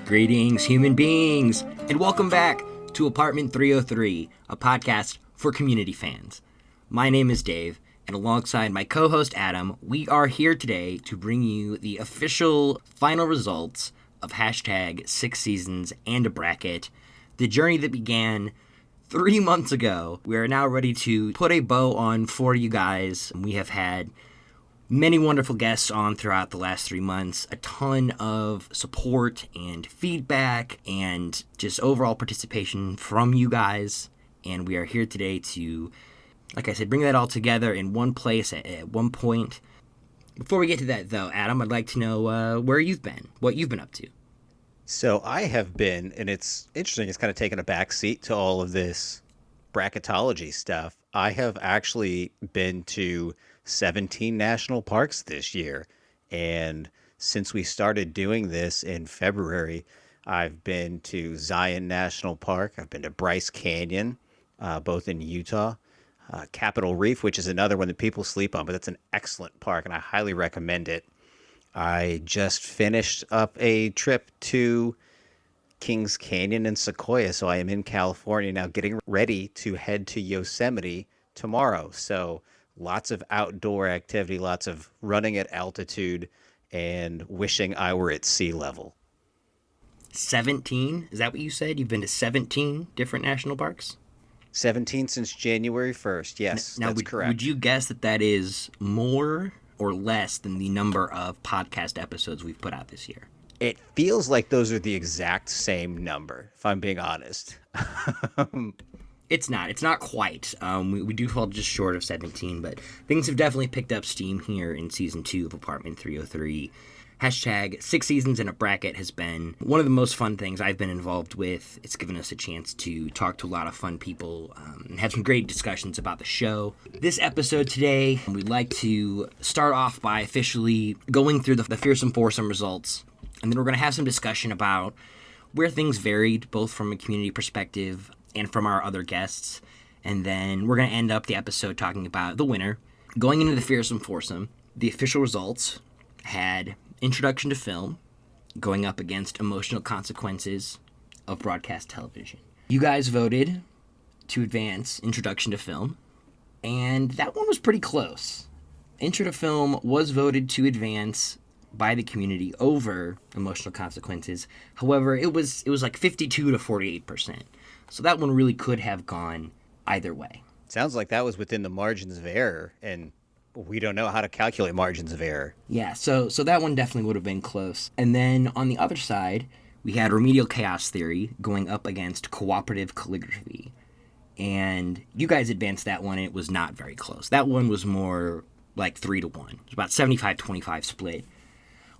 Greetings, human beings, and welcome back to Apartment 303, a podcast for community fans. My name is Dave, and alongside my co-host Adam, we are here today to bring you the official final results of hashtag 6 seasons and a bracket, the journey that began 3 months ago. We are now ready to put a bow on for you guys. We have had many wonderful guests on throughout the last 3 months, a ton of support and feedback and just overall participation from you guys. And we are here today to, like I said, bring that all together in one place at one point. Before we get to that, though, Adam, I'd like to know where you've been, what you've been up to. So I have been, and it's interesting, it's kind of taken a back seat to all of this bracketology stuff. I have actually been to 17 national parks this year. And since we started doing this in February, I've been to Zion National Park. I've been to Bryce Canyon, both in Utah. Capitol Reef, which is another one that people sleep on, but that's an excellent park, and I highly recommend it. I just finished up a trip to Kings Canyon and Sequoia, so I am in California now, getting ready to head to Yosemite tomorrow. So lots of outdoor activity, lots of running at altitude, and wishing I were at sea level. 17? Is that what you said? You've been to 17 different national parks? 17 since January 1st. Yes, now, that's correct. Would you guess that is more or less than the number of podcast episodes we've put out this year? It feels like those are the exact same number, if I'm being honest. It's not. It's not quite. We do fall just short of 17, but things have definitely picked up steam here in Season 2 of Apartment 303. Hashtag 6 seasons in a bracket has been one of the most fun things I've been involved with. It's given us a chance to talk to a lot of fun people and have some great discussions about the show. This episode today, we'd like to start off by officially going through the Fearsome Foursome results, and then we're going to have some discussion about where things varied, both from a community perspective and from our other guests. And then we're going to end up the episode talking about the winner. Going into the Fearsome Foursome, the official results had Introduction to Film going up against Emotional Consequences of Broadcast Television. You guys voted to advance Introduction to Film, and that one was pretty close. Intro to Film was voted to advance by the community over Emotional Consequences. However, it was like 52 to 48%. So that one really could have gone either way. Sounds like that was within the margins of error, and we don't know how to calculate margins of error. Yeah, so that one definitely would have been close. And then on the other side, we had Remedial Chaos Theory going up against Cooperative Calligraphy. And you guys advanced that one, and it was not very close. That one was more like 3-1. It was about 75-25 split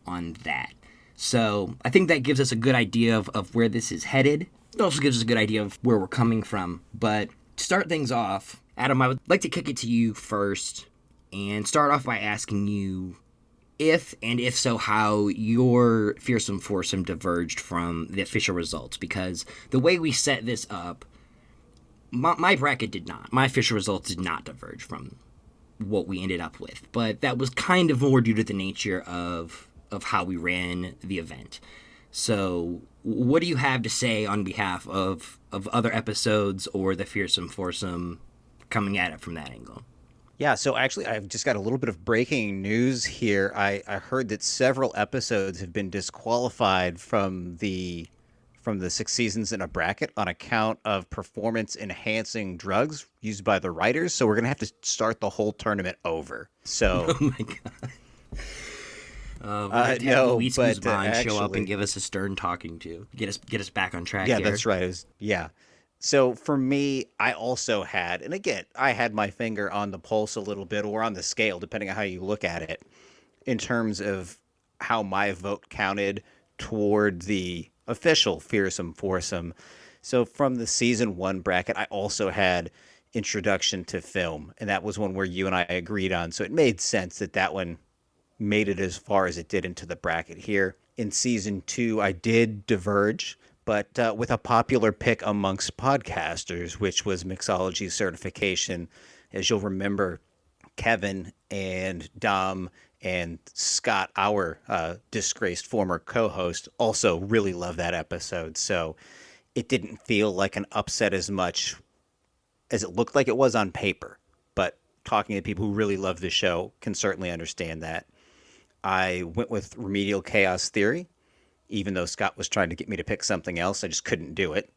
on that. So I think that gives us a good idea of where this is headed. It also gives us a good idea of where we're coming from. But to start things off, Adam, I would like to kick it to you first and start off by asking you if, and if so, how your Fearsome Foursome diverged from the official results. Because the way we set this up, my bracket did not. My official results did not diverge from what we ended up with. But that was kind of more due to the nature of how we ran the event. So what do you have to say on behalf of other episodes or the Fearsome Foursome coming at it from that angle? Yeah, so actually I've just got a little bit of breaking news here. I heard that several episodes have been disqualified from the 6 seasons in a bracket on account of performance-enhancing drugs used by the writers. So we're going to have to start the whole tournament over. So, oh my God. No, Luis but Guzman actually, show up and give us a stern talking to. Get us back on track yeah, here. that's right. Yeah. So for me, I also had, and again, I had my finger on the pulse a little bit, or on the scale, depending on how you look at it, in terms of how my vote counted toward the official Fearsome Foursome. So from the season 1 bracket, I also had Introduction to Film, and that was one where you and I agreed on. So it made sense that one made it as far as it did into the bracket here. In season 2, I did diverge, but with a popular pick amongst podcasters, which was Mixology Certification. As you'll remember, Kevin and Dom And Scott, our disgraced former co-host, also really loved that episode. So it didn't feel like an upset as much as it looked like it was on paper. But talking to people who really love the show can certainly understand that. I went with Remedial Chaos Theory, even though Scott was trying to get me to pick something else. I just couldn't do it.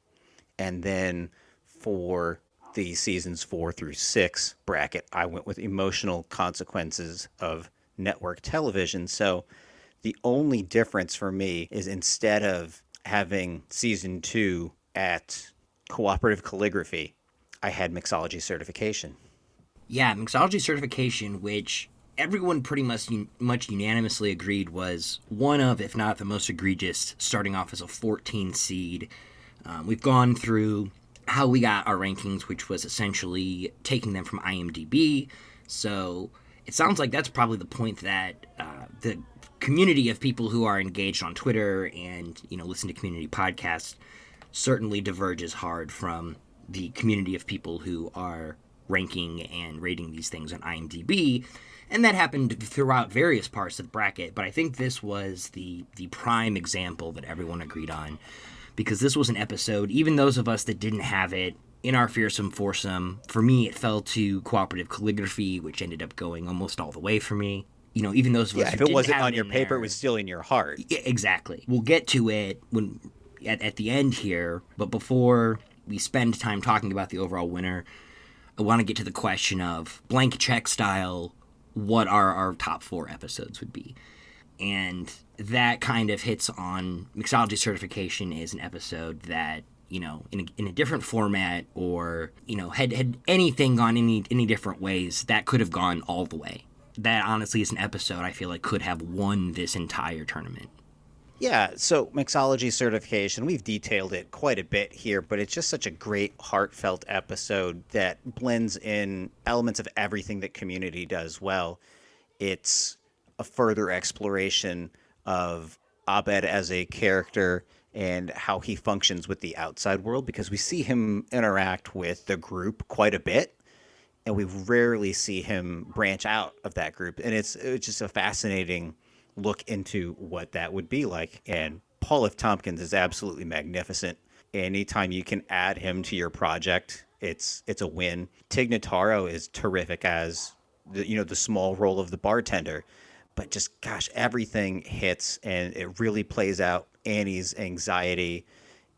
And then for the seasons 4 through 6 bracket, I went with Emotional Consequences of Network Television. So the only difference for me is instead of having season 2 at Cooperative Calligraphy, I had Mixology Certification. Yeah, Mixology Certification, which everyone pretty much unanimously agreed was one of, if not the most egregious, starting off as a 14 seed. We've gone through how we got our rankings, which was essentially taking them from IMDb. So it sounds like that's probably the point that the community of people who are engaged on Twitter and, listen to community podcasts certainly diverges hard from the community of people who are ranking and rating these things on IMDb. And that happened throughout various parts of the bracket, but I think this was the prime example that everyone agreed on, because this was an episode, even those of us that didn't have it in our fearsome foursome, for me it fell to Cooperative Calligraphy, which ended up going almost all the way for me. Even those of us who if it didn't wasn't have on it your in paper, there, it was still in your heart. Yeah, exactly. We'll get to it when at the end here, but before we spend time talking about the overall winner, I want to get to the question of blank check style, what our top 4 episodes would be. And that kind of hits on Mixology Certification is an episode that, in a different format or, had anything gone any different ways, that could have gone all the way. That honestly is an episode I feel like could have won this entire tournament. Yeah, so Mixology Certification, we've detailed it quite a bit here, but it's just such a great, heartfelt episode that blends in elements of everything that Community does well. It's a further exploration of Abed as a character and how he functions with the outside world, because we see him interact with the group quite a bit, and we rarely see him branch out of that group. And it's just a fascinating look into what that would be like. And Paul F. Tompkins is absolutely magnificent. Anytime you can add him to your project, it's a win. Tig Notaro is terrific as the small role of the bartender, but just gosh, everything hits, and it really plays out Annie's anxiety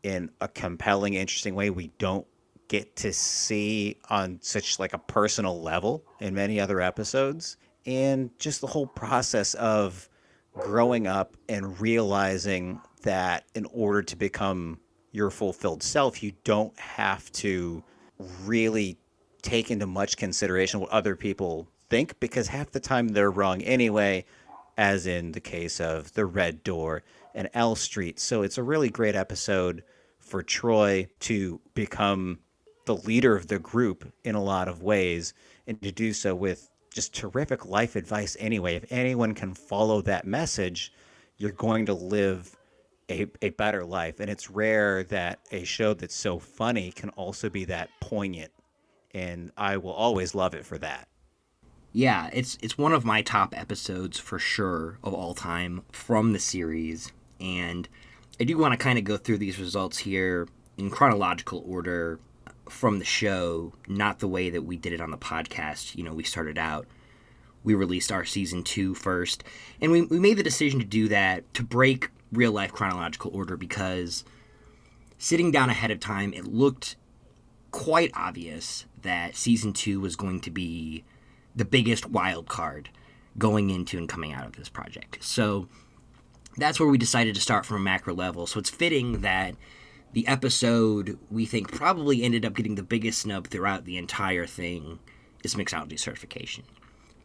in a compelling, interesting way we don't get to see on such like a personal level in many other episodes. And just the whole process of growing up and realizing that in order to become your fulfilled self, you don't have to really take into much consideration what other people think, because half the time they're wrong anyway, as in the case of The Red Door and L Street. So it's a really great episode for Troy to become the leader of the group in a lot of ways, and to do so with just terrific life advice anyway. If anyone can follow that message, you're going to live a better life. And it's rare that a show that's so funny can also be that poignant. And I will always love it for that. Yeah, it's one of my top episodes for sure of all time from the series. And I do want to kind of go through these results here in chronological order from the show, not the way that we did it on the podcast. We started out, we released our season 2 first, and we made the decision to do that, to break real life chronological order, because sitting down ahead of time, it looked quite obvious that season 2 was going to be the biggest wild card going into and coming out of this project. So that's where we decided to start from a macro level. So it's fitting that the episode we think probably ended up getting the biggest snub throughout the entire thing is Mixology Certification.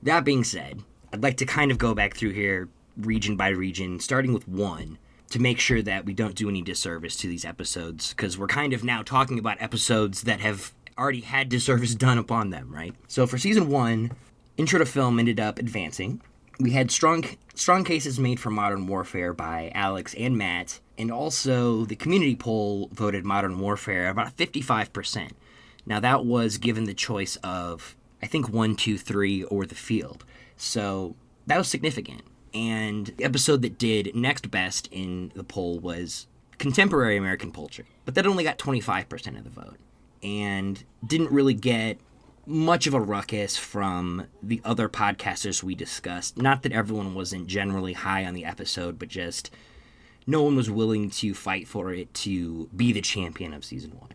That being said, I'd like to kind of go back through here region by region, starting with 1, to make sure that we don't do any disservice to these episodes, because we're kind of now talking about episodes that have already had disservice done upon them, right? So for season 1, Intro to Film ended up advancing. We had strong cases made for Modern Warfare by Alex and Matt, and also the community poll voted Modern Warfare about 55%. Now that was given the choice of, I think, 1, 2, 3, or The Field. So that was significant. And the episode that did next best in the poll was Contemporary American Poultry, but that only got 25% of the vote and didn't really get much of a ruckus from the other podcasters we discussed. Not that everyone wasn't generally high on the episode, but just no one was willing to fight for it to be the champion of season 1.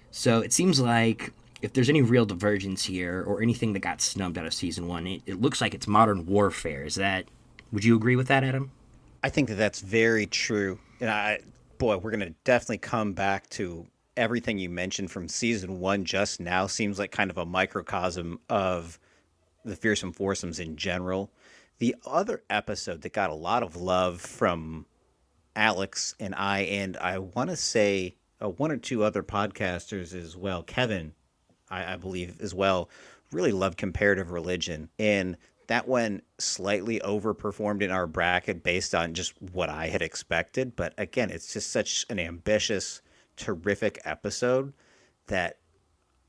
So it seems like if there's any real divergence here or anything that got snubbed out of season 1, it looks like it's Modern Warfare. Would you agree with that, Adam? I think that that's very true. And we're going to definitely come back to everything you mentioned from season 1 just now. Seems like kind of a microcosm of the Fearsome Foursomes in general. The other episode that got a lot of love from Alex and I want to say one or two other podcasters as well, Kevin, I believe as well, really loved Comparative Religion. And that one slightly overperformed in our bracket based on just what I had expected. But again, it's just such an ambitious, terrific episode that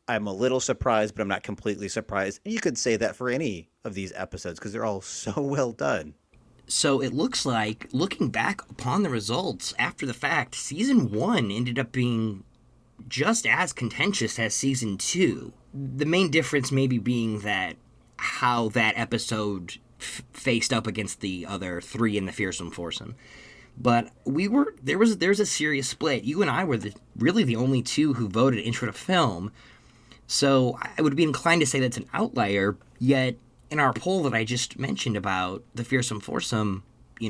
I'm a little surprised, but I'm not completely surprised. And you could say that for any of these episodes because they're all so well done. So it looks like, looking back upon the results after the fact, season 1 ended up being just as contentious as season 2. The main difference maybe being that how that episode faced up against the other 3 in the Fearsome Foursome. But there's a serious split. You and I were really the only 2 who voted intro to film. So I would be inclined to say that's an outlier, yet in our poll that I just mentioned about the Fearsome Foursome,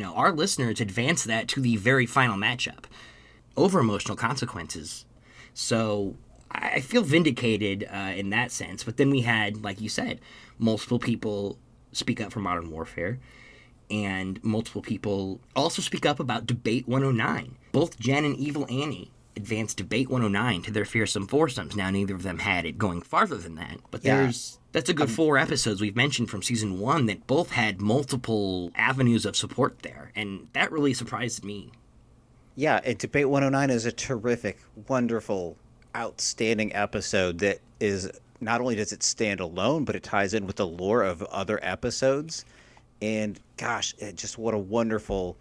our listeners advanced that to the very final matchup over Emotional Consequences. So I feel vindicated in that sense. But then we had, like you said, multiple people speak up for Modern Warfare, and multiple people also speak up about Debate 109. Both Jen and Evil Annie advanced Debate 109 to their Fearsome Foursomes. Now, neither of them had it going farther than that, but that's a good 4 episodes we've mentioned from season 1 that both had multiple avenues of support there, and that really surprised me. Yeah, and Debate 109 is a terrific, wonderful, outstanding episode that is, not only does it stand alone, but it ties in with the lore of other episodes. And gosh, just what a wonderful,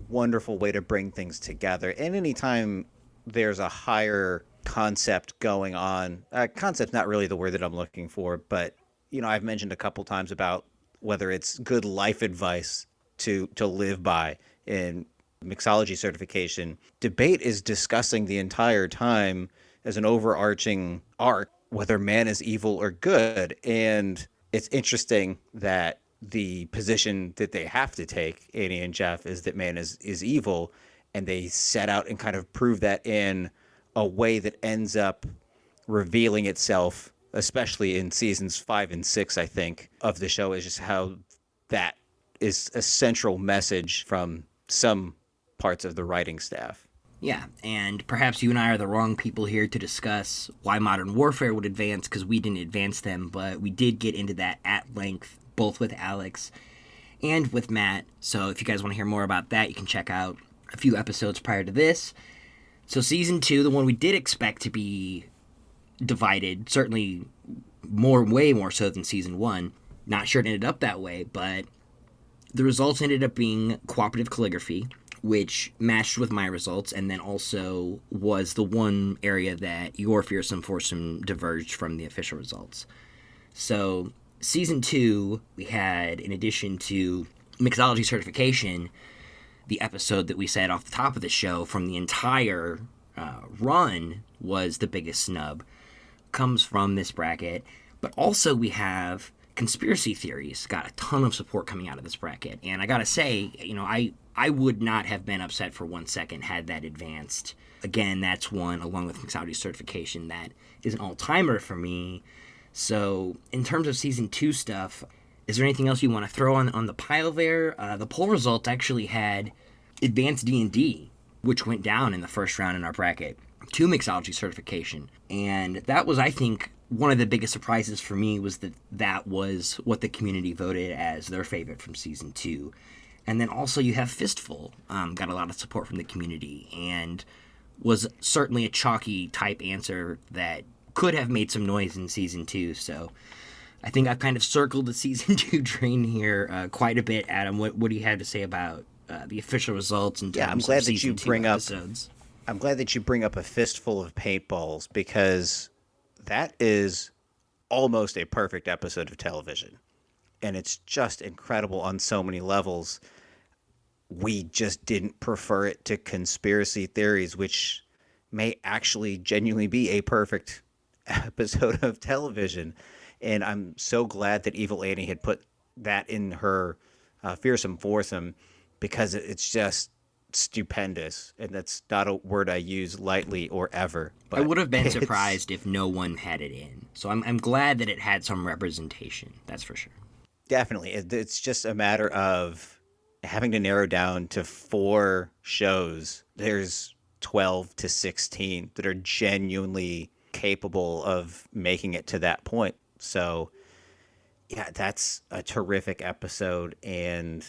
wonderful way to bring things together. And anytime there's a higher concept going on, concept's not really the word that I'm looking for, but I've mentioned a couple times about whether it's good life advice to live by in Mixology Certification. Debate is discussing the entire time as an overarching arc whether man is evil or good. And it's interesting that the position that they have to take, Annie and Jeff, is that man is evil, and they set out and kind of prove that in a way that ends up revealing itself, especially in seasons 5 and 6, I think, of the show, is just how that is a central message from some parts of the writing staff. Yeah, and perhaps you and I are the wrong people here to discuss why Modern Warfare would advance, because we didn't advance them, but we did get into that at length, both with Alex and with Matt. So if you guys want to hear more about that, you can check out a few episodes prior to this. So season 2, the one we did expect to be divided, certainly way more so than season 1. Not sure it ended up that way, but the results ended up being cooperative calligraphy, which matched with my results, and then also was the one area that your Fearsome Foursome diverged from the official results. So season 2, we had, in addition to Mixology Certification, the episode that we said off the top of the show from the entire run was the biggest snub, comes from this bracket. But also we have conspiracy theories got a ton of support coming out of this bracket. And I gotta say, I would not have been upset for 1 second had that advanced. Again, that's one, along with Mixology Certification, that is an all-timer for me. So in terms of season 2 stuff, is there anything else you want to throw on the pile there? The poll results actually had Advanced D&D, which went down in the first round in our bracket, to Mixology Certification. And that was, I think, one of the biggest surprises for me, was that was what the community voted as their favorite from season 2. And then also you have Fistful, got a lot of support from the community, and was certainly a chalky type answer that could have made some noise in season 2. So I think I've kind of circled the season 2 train here quite a bit. Adam, what do you have to say about the official results in Yeah, I'm terms of glad that you season 2 bring up episodes? I'm glad that you bring up a fistful of paintballs because that is almost a perfect episode of television. And it's just incredible on so many levels. We just didn't prefer it to conspiracy theories, which may actually genuinely be a perfect episode of television. And I'm so glad that Evil Annie had put that in her fearsome foursome because it's just stupendous. And that's not a word I use lightly or ever. I But would have been it's surprised if no one had it in. So I'm glad that it had some representation. That's for sure. definitely, it's just a matter of having to narrow down to 4 shows. There's 12 to 16 that are genuinely capable of making it to that point. So, yeah, that's a terrific episode. And,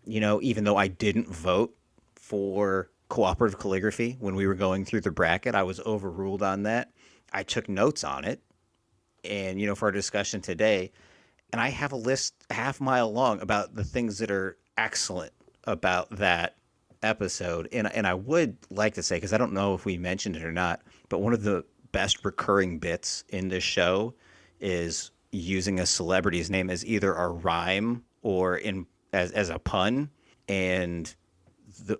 even though I didn't vote for cooperative calligraphy when we were going through the bracket, I was overruled on that. I took notes on it. And, for our discussion today, and I have a list a half mile long about the things that are excellent about that episode. And I would like to say, because I don't know if we mentioned it or not, but one of the best recurring bits in this show is using a celebrity's name as either a rhyme or as a pun. And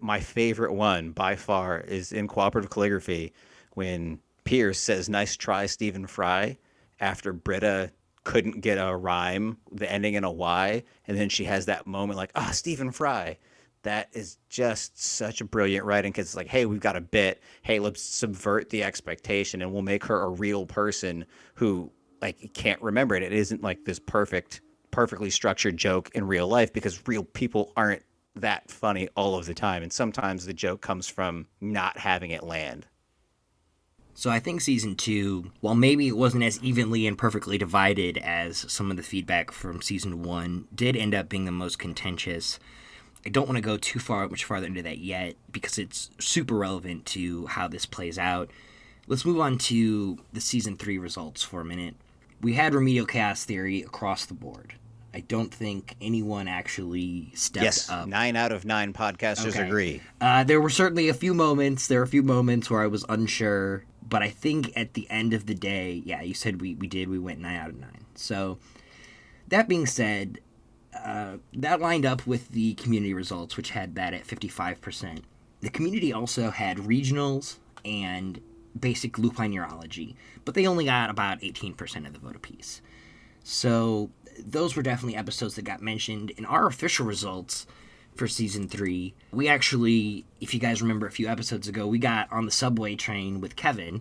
my favorite one by far is in cooperative calligraphy when Pierce says, "Nice try, Stephen Fry," after Britta couldn't get a rhyme, the ending in a Y, and then she has that moment like, Stephen Fry. That is just such a brilliant writing because it's like, hey, we've got a bit. Hey, let's subvert the expectation and we'll make her a real person who like can't remember it. It isn't like this perfectly structured joke in real life because real people aren't that funny all of the time. And sometimes the joke comes from not having it land. So I think season 2, while maybe it wasn't as evenly and perfectly divided as some of the feedback from season 1, did end up being the most contentious. I don't want to go much farther into that yet because it's super relevant to how this plays out. Let's move on to the season 3 results for a minute. We had remedial chaos theory across the board. I don't think anyone actually stepped up. 9 out of 9 podcasters agree. There were certainly a few moments. There were a few moments where I was unsure, but I think at the end of the day, yeah, you said we did. We went 9 out of 9. So that being said, that lined up with the community results, which had that at 55%. The community also had regionals and basic lupine neurology, but they only got about 18% of the vote apiece. So those were definitely episodes that got mentioned. In our official results for season 3, we actually, if you guys remember a few episodes ago, we got on the subway train with Kevin,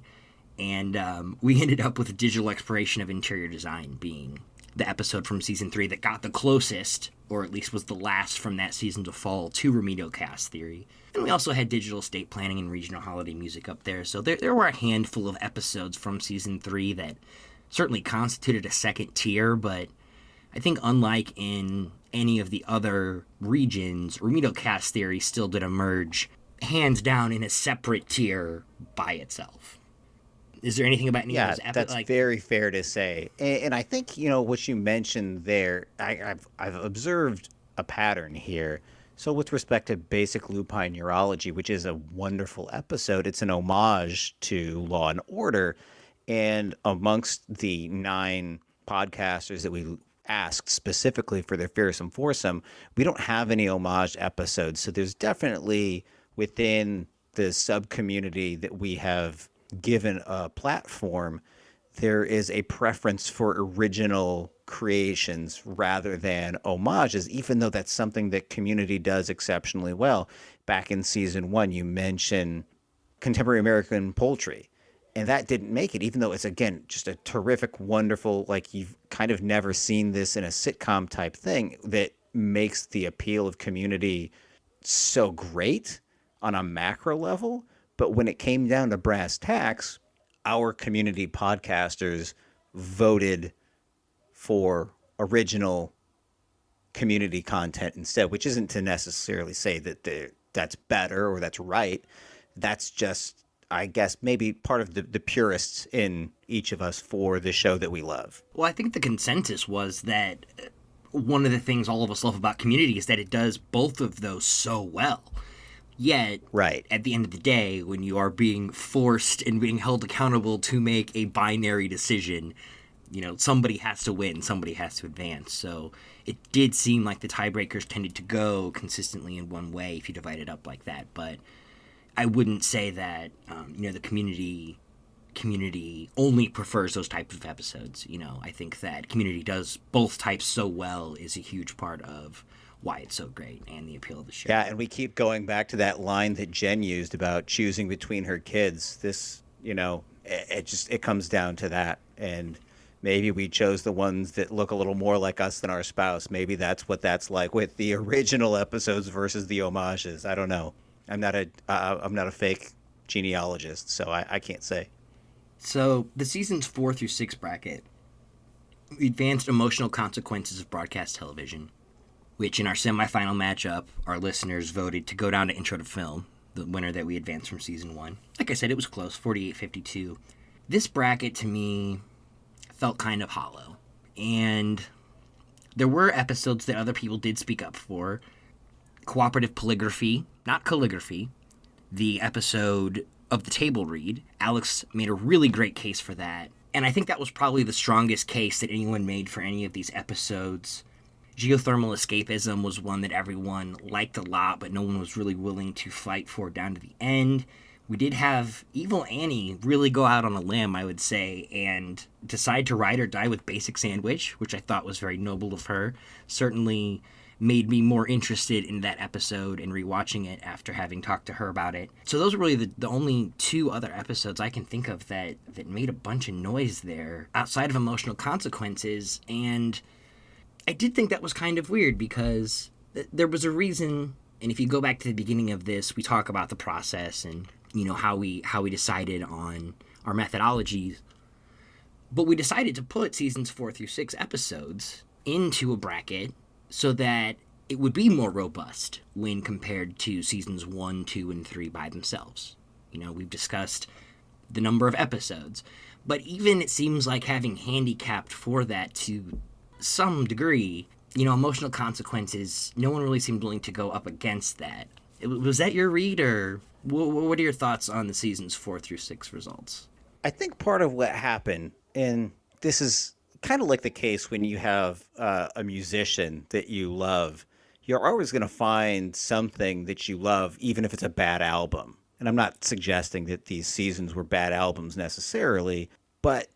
and we ended up with digital exploration of interior design being the episode from season 3 that got the closest, or at least was the last from that season to fall, to remedial chaos theory. And we also had digital estate planning and regional holiday music up there, so there were a handful of episodes from season 3 that certainly constituted a second tier, but I think unlike in any of the other regions, remedial chaos theory still did emerge hands down in a separate tier by itself. Is there anything about any of those episodes? That's very fair to say. And I think, what you mentioned there, I've observed a pattern here. So with respect to basic lupine neurology, which is a wonderful episode, it's an homage to Law and Order. And amongst the 9 podcasters that we asked specifically for their fearsome foursome, we don't have any homage episodes. So there's definitely within the sub-community that we have given a platform, there is a preference for original creations rather than homages, even though that's something that community does exceptionally well. Back in season 1, you mentioned contemporary American poultry, and that didn't make it, even though it's, again, just a terrific, wonderful, like you've kind of never seen this in a sitcom type thing that makes the appeal of community so great on a macro level. But when it came down to brass tacks, our community podcasters voted for original community content instead, which isn't to necessarily say that that's better or that's right. That's just I guess, maybe part of the purists in each of us for the show that we love. Well, I think the consensus was that one of the things all of us love about Community is that it does both of those so well. Yet, Right. at the end of the day, when you are being forced and being held accountable to make a binary decision, somebody has to win, somebody has to advance. So it did seem like the tiebreakers tended to go consistently in one way if you divide it up like that. But I wouldn't say that, the community only prefers those types of episodes. I think that Community does both types so well is a huge part of why it's so great and the appeal of the show. Yeah, and we keep going back to that line that Jen used about choosing between her kids. This, it comes down to that. And maybe we chose the ones that look a little more like us than our spouse. Maybe that's what that's like with the original episodes versus the homages. I don't know. I'm not a fake genealogist, so I can't say. So the seasons 4 through 6 bracket, we advanced emotional consequences of broadcast television, which in our semifinal matchup, our listeners voted to go down to intro to film, the winner that we advanced from season 1. Like I said, it was close, 48-52. This bracket, to me, felt kind of hollow. And there were episodes that other people did speak up for. Cooperative Polygraphy, not Calligraphy, the episode of the table read. Alex made a really great case for that. And I think that was probably the strongest case that anyone made for any of these episodes. Geothermal escapism was one that everyone liked a lot, but no one was really willing to fight for down to the end. We did have Evil Annie really go out on a limb, I would say, and decide to ride or die with Basic Sandwich, which I thought was very noble of her. Certainly made me more interested in that episode and rewatching it after having talked to her about it. So those were really the only two other episodes I can think of that made a bunch of noise there outside of emotional consequences. And I did think that was kind of weird because there was a reason. And if you go back to the beginning of this, we talk about the process and how we decided on our methodologies. But we decided to put seasons 4 through 6 episodes into a bracket so that it would be more robust when compared to seasons 1, 2, and 3 by themselves. We've discussed the number of episodes, but even it seems like having handicapped for that to some degree, emotional consequences, no one really seemed willing to go up against that. Was that your read, or what are your thoughts on the seasons 4 through 6 results? I think part of what happened, and this is kind of like the case when you have a musician that you love, you're always going to find something that you love, even if it's a bad album. And I'm not suggesting that these seasons were bad albums necessarily, but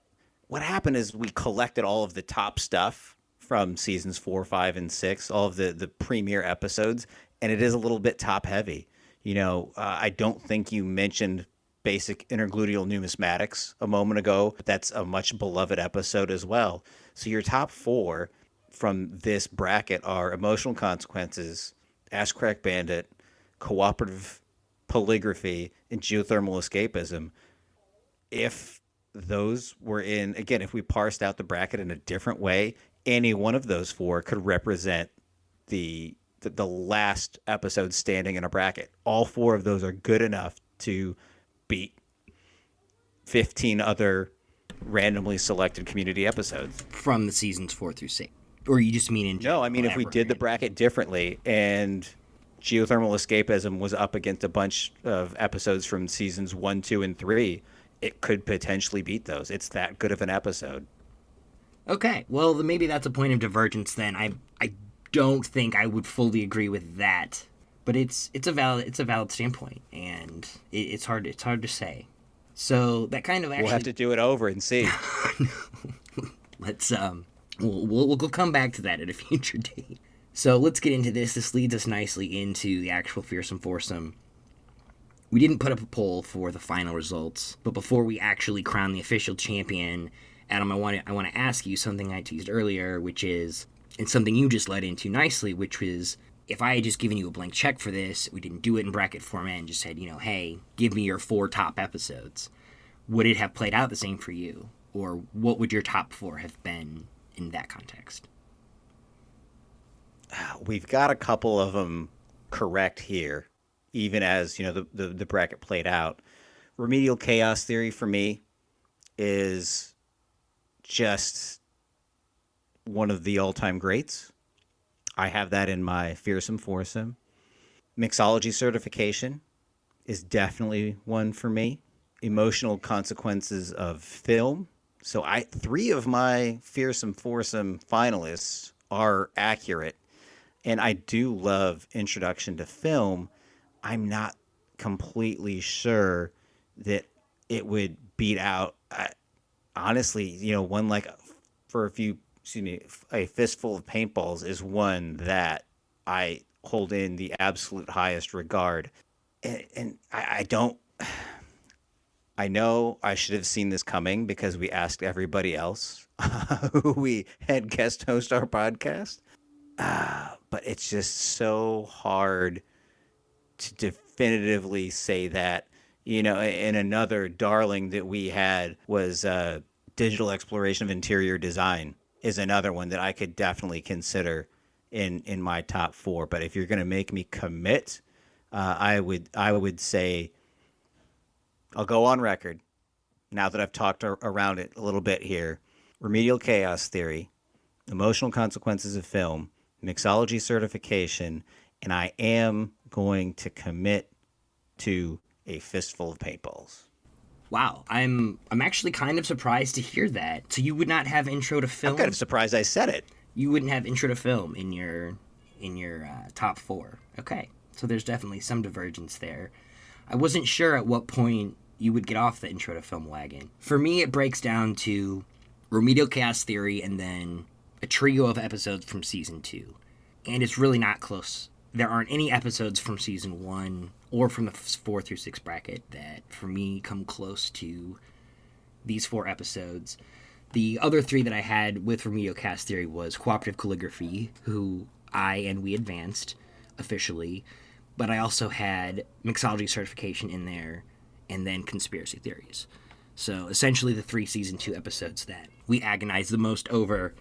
what happened is we collected all of the top stuff from seasons 4, 5, and 6, all of the premiere episodes, and it is a little bit top heavy. I don't think you mentioned Basic Intergluteal Numismatics a moment ago, but that's a much beloved episode as well. So your top 4 from this bracket are Emotional Consequences, Ash Crack Bandit, Cooperative Polygraphy, and Geothermal Escapism. If those were if we parsed out the bracket in a different way, any one of those 4 could represent the last episode standing in a bracket. All 4 of those are good enough to beat 15 other randomly selected Community episodes From the seasons 4 through 6. Or you just mean in general? No, I mean, if we did the bracket differently and Geothermal Escapism was up against a bunch of episodes from seasons 1, 2, and 3, it could potentially beat those. It's that good of an episode. Okay, well, maybe that's a point of divergence then. I don't think I would fully agree with that, but it's a valid standpoint, and it's hard to say. So that kind of actually, we'll have to do it over and see. Let's we'll come back to that at a future date. So let's get into this. This leads us nicely into the actual Fearsome Foursome. We didn't put up a poll for the final results, but before we actually crown the official champion, Adam, I want to ask you something I teased earlier, which is, and something you just led into nicely, which was, if I had just given you a blank check for this, we didn't do it in bracket format and just said, hey, give me your 4 top episodes, would it have played out the same for you? Or what would your top 4 have been in that context? We've got a couple of them correct here, even as, the bracket played out. Remedial Chaos Theory for me is just one of the all-time greats. I have that in my Fearsome Foursome. Mixology Certification is definitely one for me. Emotional Consequences of Film. So three of my Fearsome Foursome finalists are accurate. And I do love Introduction to Film. I'm not completely sure that it would beat out, honestly, one like for a few, excuse me, a fistful of paintballs is one that I hold in the absolute highest regard. And I don't, I know I should have seen this coming because we asked everybody else who we had guest host our podcast. But it's just so hard to definitively say that. And another darling that we had was digital exploration of interior design is another one that I could definitely consider in my top four. But if you're going to make me commit, I would say I'll go on record now that I've talked around it a little bit here. Remedial Chaos Theory, Emotional Consequences of Film, Mixology Certification, and I am going to commit to a Fistful of Paintballs. Wow, I'm actually kind of surprised to hear that. So you would not have Intro to Film? I'm kind of surprised I said it. You wouldn't have Intro to Film in your top four. Okay, so there's definitely some divergence there. I wasn't sure at what point you would get off the Intro to Film wagon. For me, it breaks down to Remedial Chaos Theory and then a trio of episodes from Season 2. And it's really not close. There aren't any episodes from Season 1 or from the 4 through 6 bracket that, for me, come close to these 4 episodes. The other 3 that I had with Remedial Chaos Theory was Cooperative Calligraphy, who we advanced officially, but I also had Mixology Certification in there, and then Conspiracy Theories. So essentially the 3 Season 2 episodes that we agonized the most over,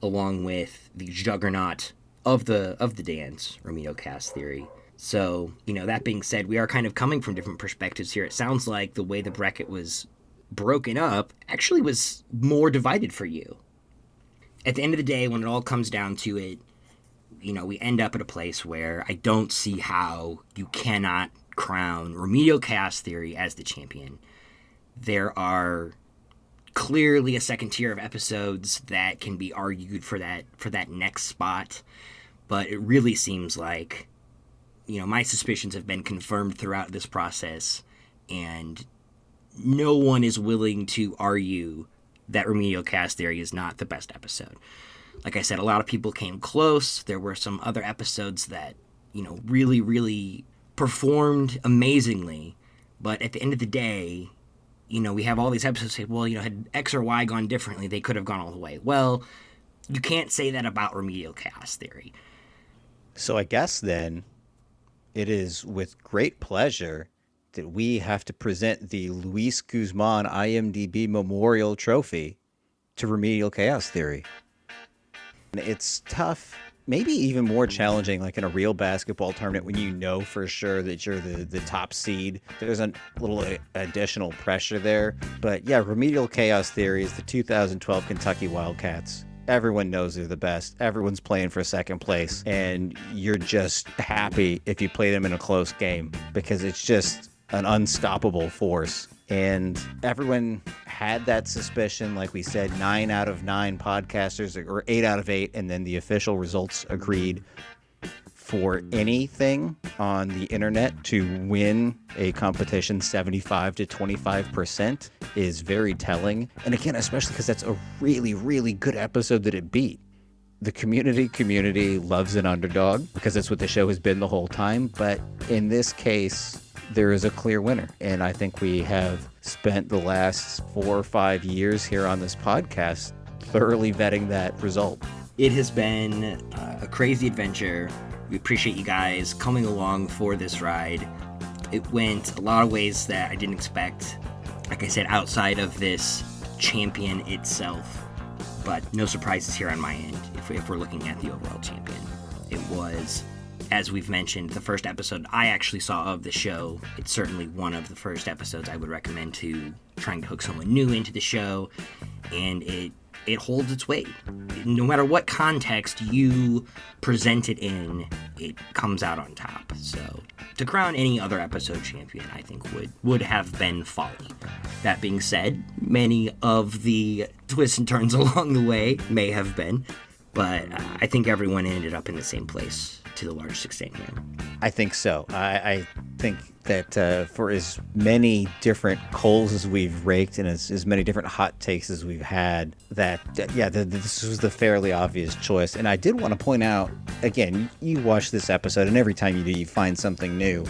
along with the juggernaut of the dance, Remedial Chaos Theory. So, that being said, we are kind of coming from different perspectives here. It sounds like the way the bracket was broken up actually was more divided for you. At the end of the day, when it all comes down to it, we end up at a place where I don't see how you cannot crown Remedial Chaos Theory as the champion. There are clearly a second tier of episodes that can be argued for that next spot, but it really seems like, my suspicions have been confirmed throughout this process, and no one is willing to argue that Remedial Chaos Theory is not the best episode. Like I said, a lot of people came close. There were some other episodes that, really, really performed amazingly, but at the end of the day, we have all these episodes say, well, had X or Y gone differently, they could have gone all the way. Well, you can't say that about Remedial Chaos Theory. So I guess then it is with great pleasure that we have to present the Luis Guzman IMDb Memorial Trophy to Remedial Chaos Theory. And it's tough, maybe even more challenging, like in a real basketball tournament when you know for sure that you're the top seed. There's a little additional pressure there. But yeah, Remedial Chaos Theory is the 2012 Kentucky Wildcats. Everyone knows they're the best. Everyone's playing for second place. And you're just happy if you play them in a close game because it's just an unstoppable force. And everyone had that suspicion. Like we said, 9 out of 9 podcasters, or 8 out of 8, and then the official results agreed for anything on the internet to win a competition 75 to 25% is very telling. And again, especially because that's a really, really good episode that it beat. The community loves an underdog because that's what the show has been the whole time. But in this case, there is a clear winner. And I think we have spent the last 4 or 5 years here on this podcast thoroughly vetting that result. It has been a crazy adventure. We appreciate you guys coming along for this ride. It went a lot of ways that I didn't expect. Like I said, outside of this champion itself. But no surprises here on my end if we're looking at the overall champion. It was as we've mentioned, the first episode I actually saw of the show. It's certainly one of the first episodes I would recommend to trying to hook someone new into the show, and it holds its weight. No matter what context you present it in, it comes out on top. So to crown any other episode champion, I think would have been folly. That being said, many of the twists and turns along the way may have been, but I think everyone ended up in the same place to the largest extent here. I think so. I think that for as many different coals as we've raked and as many different hot takes as we've had, this was the fairly obvious choice. And I did want to point out, again, you watch this episode, and every time you do, you find something new.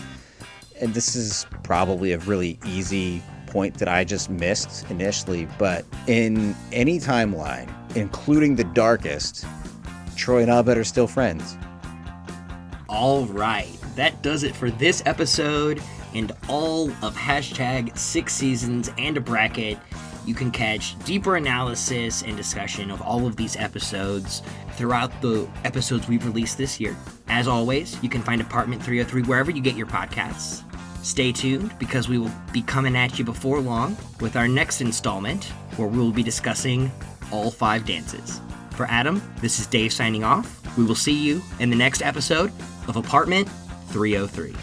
And this is probably a really easy point that I just missed initially, but in any timeline, including the darkest, Troy and Abed are still friends. All right, that does it for this episode and all of hashtag 6 seasons and a bracket. You can catch deeper analysis and discussion of all of these episodes throughout the episodes we've released this year. As always, you can find Apartment 303 wherever you get your podcasts. Stay tuned, because we will be coming at you before long with our next installment, where we will be discussing all 5 dances. For Adam, this is Dave signing off. We will see you in the next episode of Apartment 303.